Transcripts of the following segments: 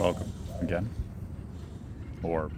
Welcome again. Or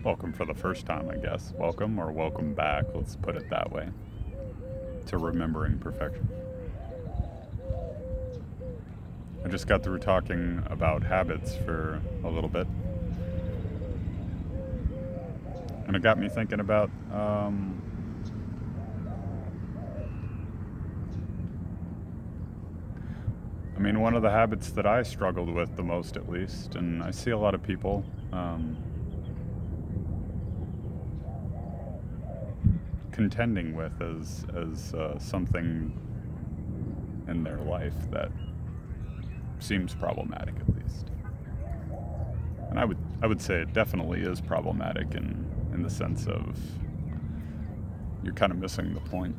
welcome for the first time, I guess. Welcome or welcome back, let's put it that way, to Remembering Perfection. I just got through talking about habits for a little bit. And it got me thinking about one of the habits that I struggled with the most, at least, and I see a lot of people contending with as something in their life that seems problematic, at least. And I would say it definitely is problematic in the sense of you're kind of missing the point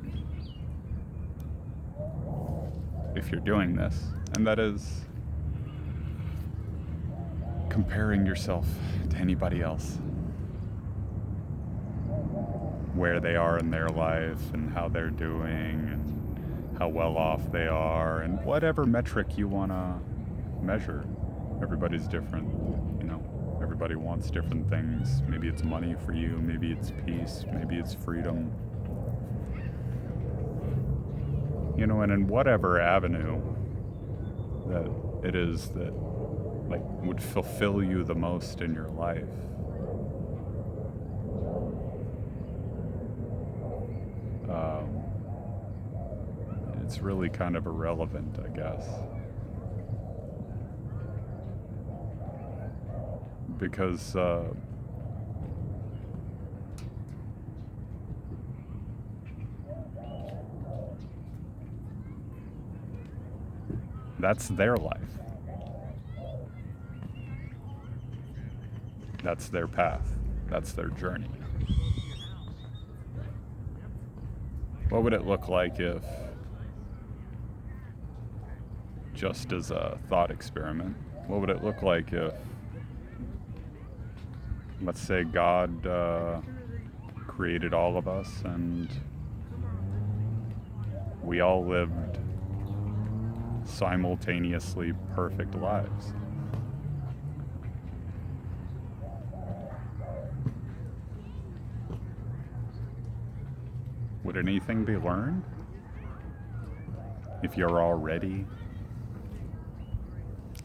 if you're doing this, and that is comparing yourself to anybody else, where they are in their life and how they're doing and how well off they are, and whatever metric you want to measure. Everybody's different, everybody wants different things. Maybe it's money for you, maybe it's peace, maybe it's freedom, and in whatever avenue that it is that would fulfill you the most in your life. It's really kind of irrelevant, I guess. Because that's their life. That's their path. That's their journey. What would it look like if, just as a thought experiment, what would it look like if, let's say, God created all of us and we all lived simultaneously perfect lives? Would anything be learned if you're already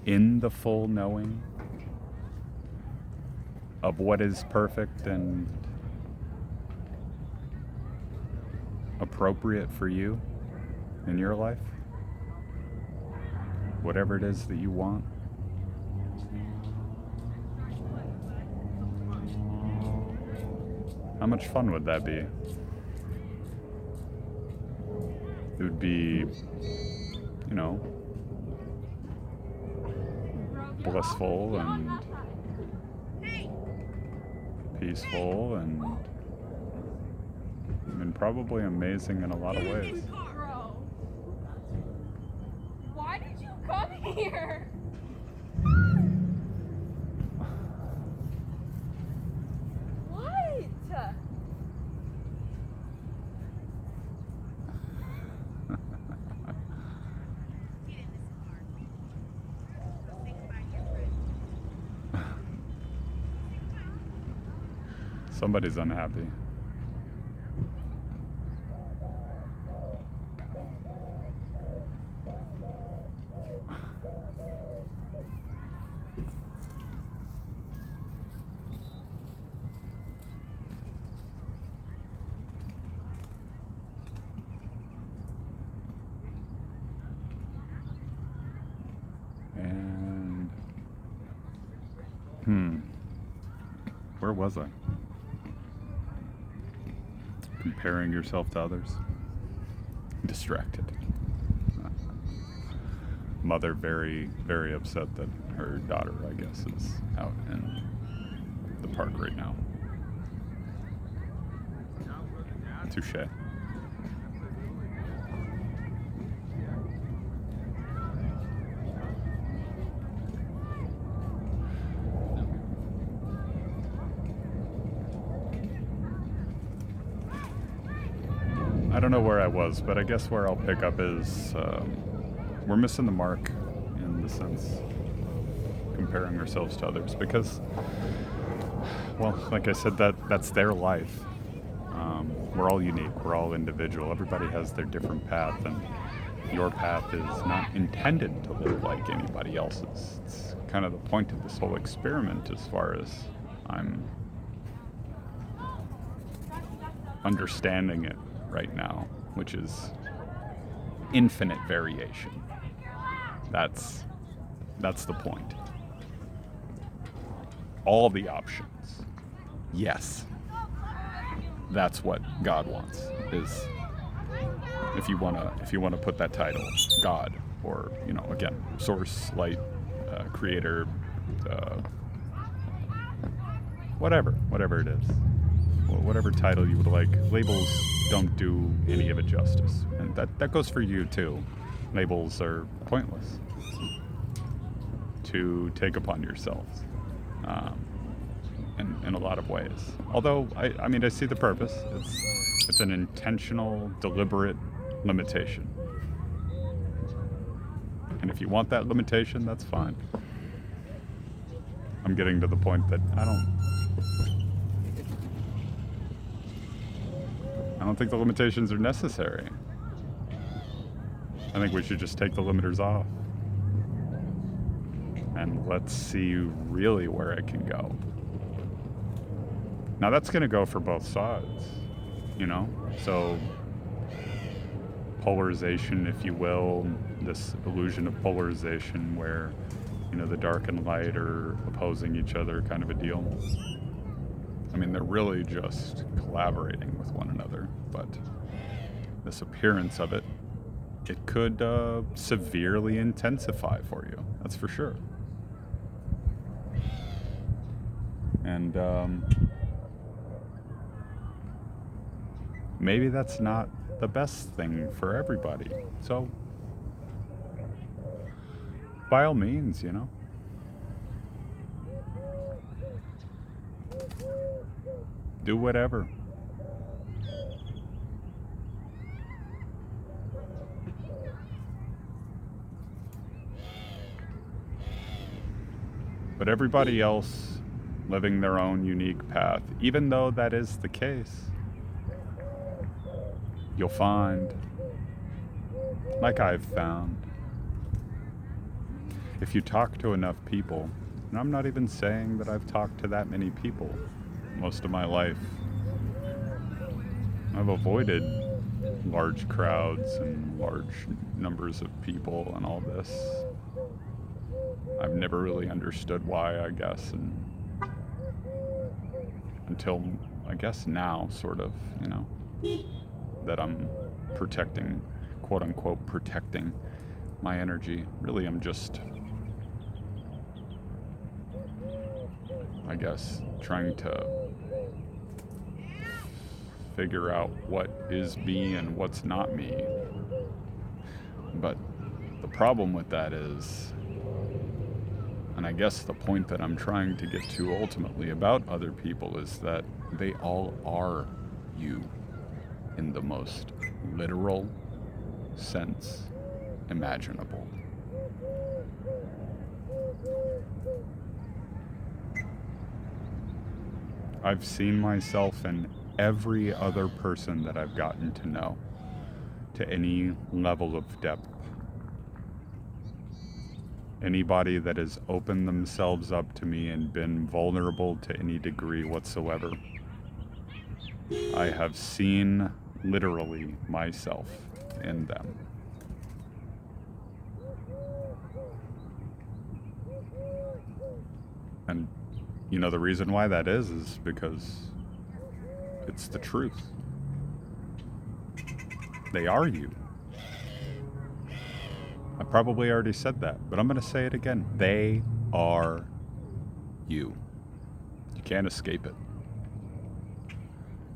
in the full knowing of what is perfect and appropriate for you in your life? Whatever it is that you want. How much fun would that be? It would be, blissful and peaceful and probably amazing in a lot of ways. Bro, why did you come here? What? Somebody's unhappy. And where was I? Comparing yourself to others. Distracted. Mother very, very upset that her daughter, I guess, is out in the park right now. Touche. I don't know where I was, but I guess where I'll pick up is we're missing the mark in the sense comparing ourselves to others because, well, like I said, that's their life. We're all unique. We're all individual. Everybody has their different path, and your path is not intended to look like anybody else's. It's kind of the point of this whole experiment, as far as I'm understanding it right now, which is infinite variation. That's the point. All the options. Yes. That's what God wants. Is if you wanna put that title, God, or again, source, light, creator, whatever it is, whatever title you would like. Labels don't do any of it justice, and that goes for you too. Labels are pointless to take upon yourselves. In a lot of ways. Although, I see the purpose. It's an intentional, deliberate limitation. And if you want that limitation, that's fine. I'm getting to the point that I don't think the limitations are necessary. I think we should just take the limiters off. And let's see really where it can go. Now that's going to go for both sides, So polarization, if you will, this illusion of polarization where, the dark and light are opposing each other kind of a deal. They're really just collaborating with one another, but this appearance of it could severely intensify for you. That's for sure. And maybe that's not the best thing for everybody. So, by all means, do whatever. But everybody else living their own unique path, even though that is the case, you'll find, like I've found, if you talk to enough people, and I'm not even saying that I've talked to that many people most of my life, I've avoided large crowds and large numbers of people and all this. I've never really understood why, I guess, and until, I guess, now, sort of, that I'm protecting, quote unquote, protecting my energy. Really, I'm just, I guess, trying to figure out what is me and what's not me. But the problem with that is, and I guess the point that I'm trying to get to ultimately about other people, is that they all are you in the most literal sense imaginable. I've seen myself in every other person that I've gotten to know to any level of depth. Anybody that has opened themselves up to me and been vulnerable to any degree whatsoever, I have seen literally myself in them. And the reason why that is because it's the truth. They are you. I probably already said that, but I'm going to say it again. They are you. You can't escape it.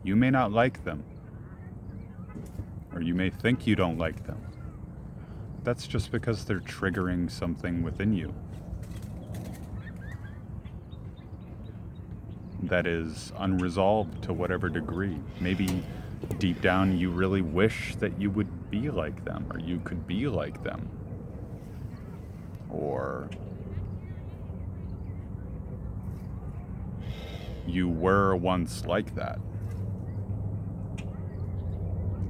You may not like them, or you may think you don't like them. That's just because they're triggering something within you that is unresolved to whatever degree. Maybe deep down you really wish that you would be like them, or you could be like them. Or you were once like that.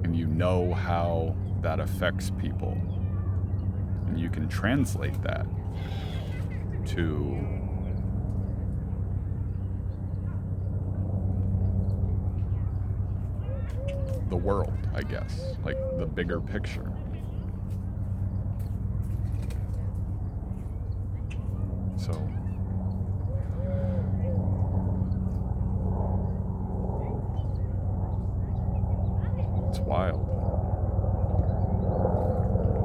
And you know how that affects people. And you can translate that to the world, I guess, like the bigger picture. So it's wild.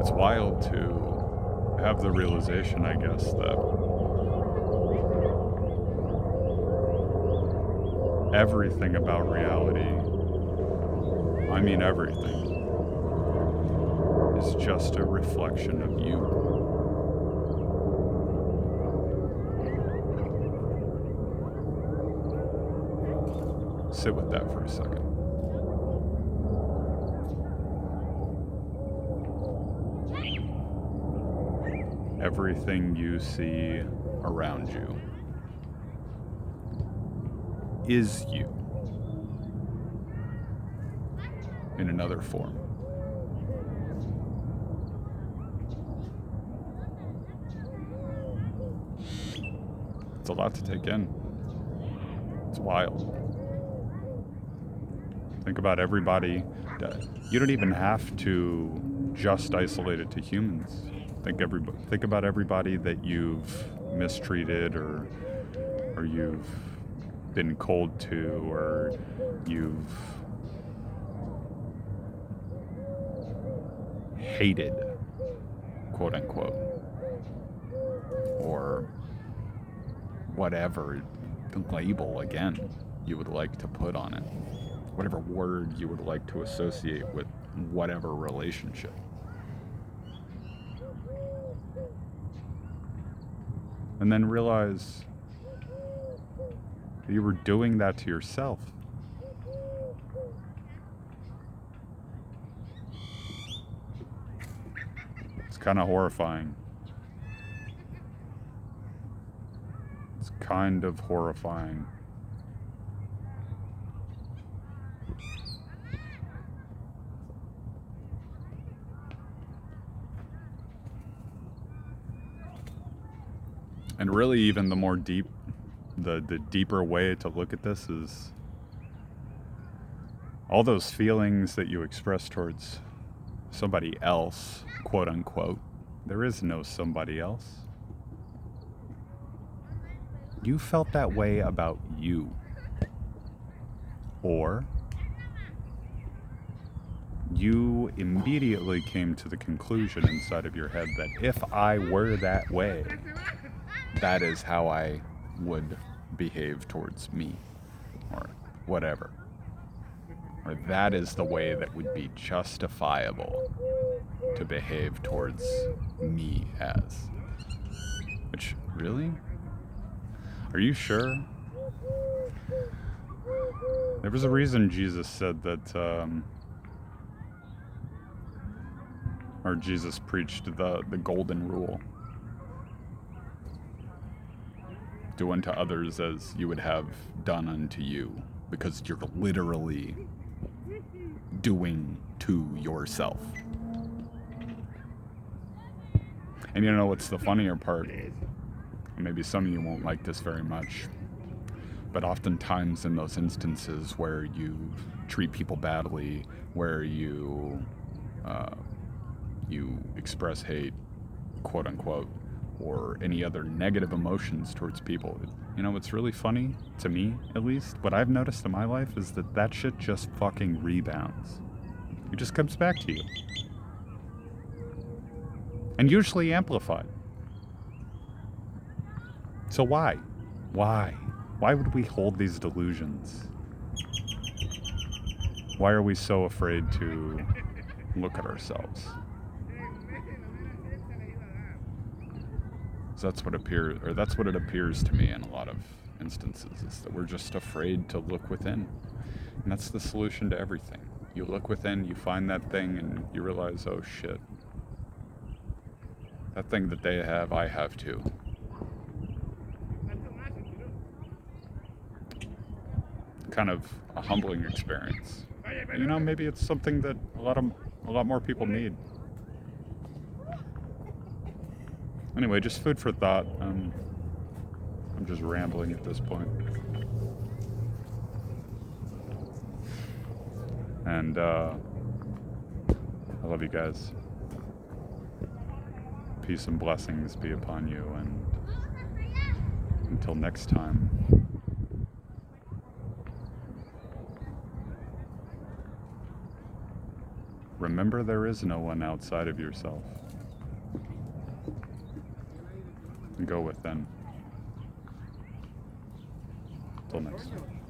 It's wild to have the realization, I guess, that everything about reality, I mean everything, is just a reflection of you. Sit with that for a second. Everything you see around you is you in another form. It's a lot to take in. It's wild. Think about everybody. You don't even have to just isolate it to humans. Think about everybody that you've mistreated or you've been cold to, or you've hated, quote unquote, or whatever label, again, you would like to put on it. Whatever word you would like to associate with whatever relationship. And then realize that you were doing that to yourself. It's kind of horrifying. It's kind of horrifying. And really, even the more deep, the deeper way to look at this is all those feelings that you express towards somebody else, quote unquote. There is no somebody else. You felt that way about you. Or you immediately came to the conclusion inside of your head that if I were that way, that is how I would behave towards me, or whatever. Or that is the way that would be justifiable to behave towards me as. Which, really? Are you sure? There was a reason Jesus said that, or Jesus preached the golden rule. Do unto others as you would have done unto you, because you're literally doing to yourself. And you know what's the funnier part? Maybe some of you won't like this very much, but oftentimes in those instances where you treat people badly, where you express hate, quote unquote, or any other negative emotions towards people, you know what's really funny, to me at least, what I've noticed in my life is that shit just fucking rebounds. It just comes back to you. And usually amplified. So why? Why? Why would we hold these delusions? Why are we so afraid to look at ourselves? So that's what it appears to me in a lot of instances, is that we're just afraid to look within. And that's the solution to everything. You look within, you find that thing, and you realize, oh shit, that thing that they have, I have too. kind of a humbling experience. You know, maybe it's something that a lot more people need. Anyway, just food for thought. I'm just rambling at this point. And I love you guys. Peace and blessings be upon you, and until next time. Remember, there is no one outside of yourself. Go within. Till next time.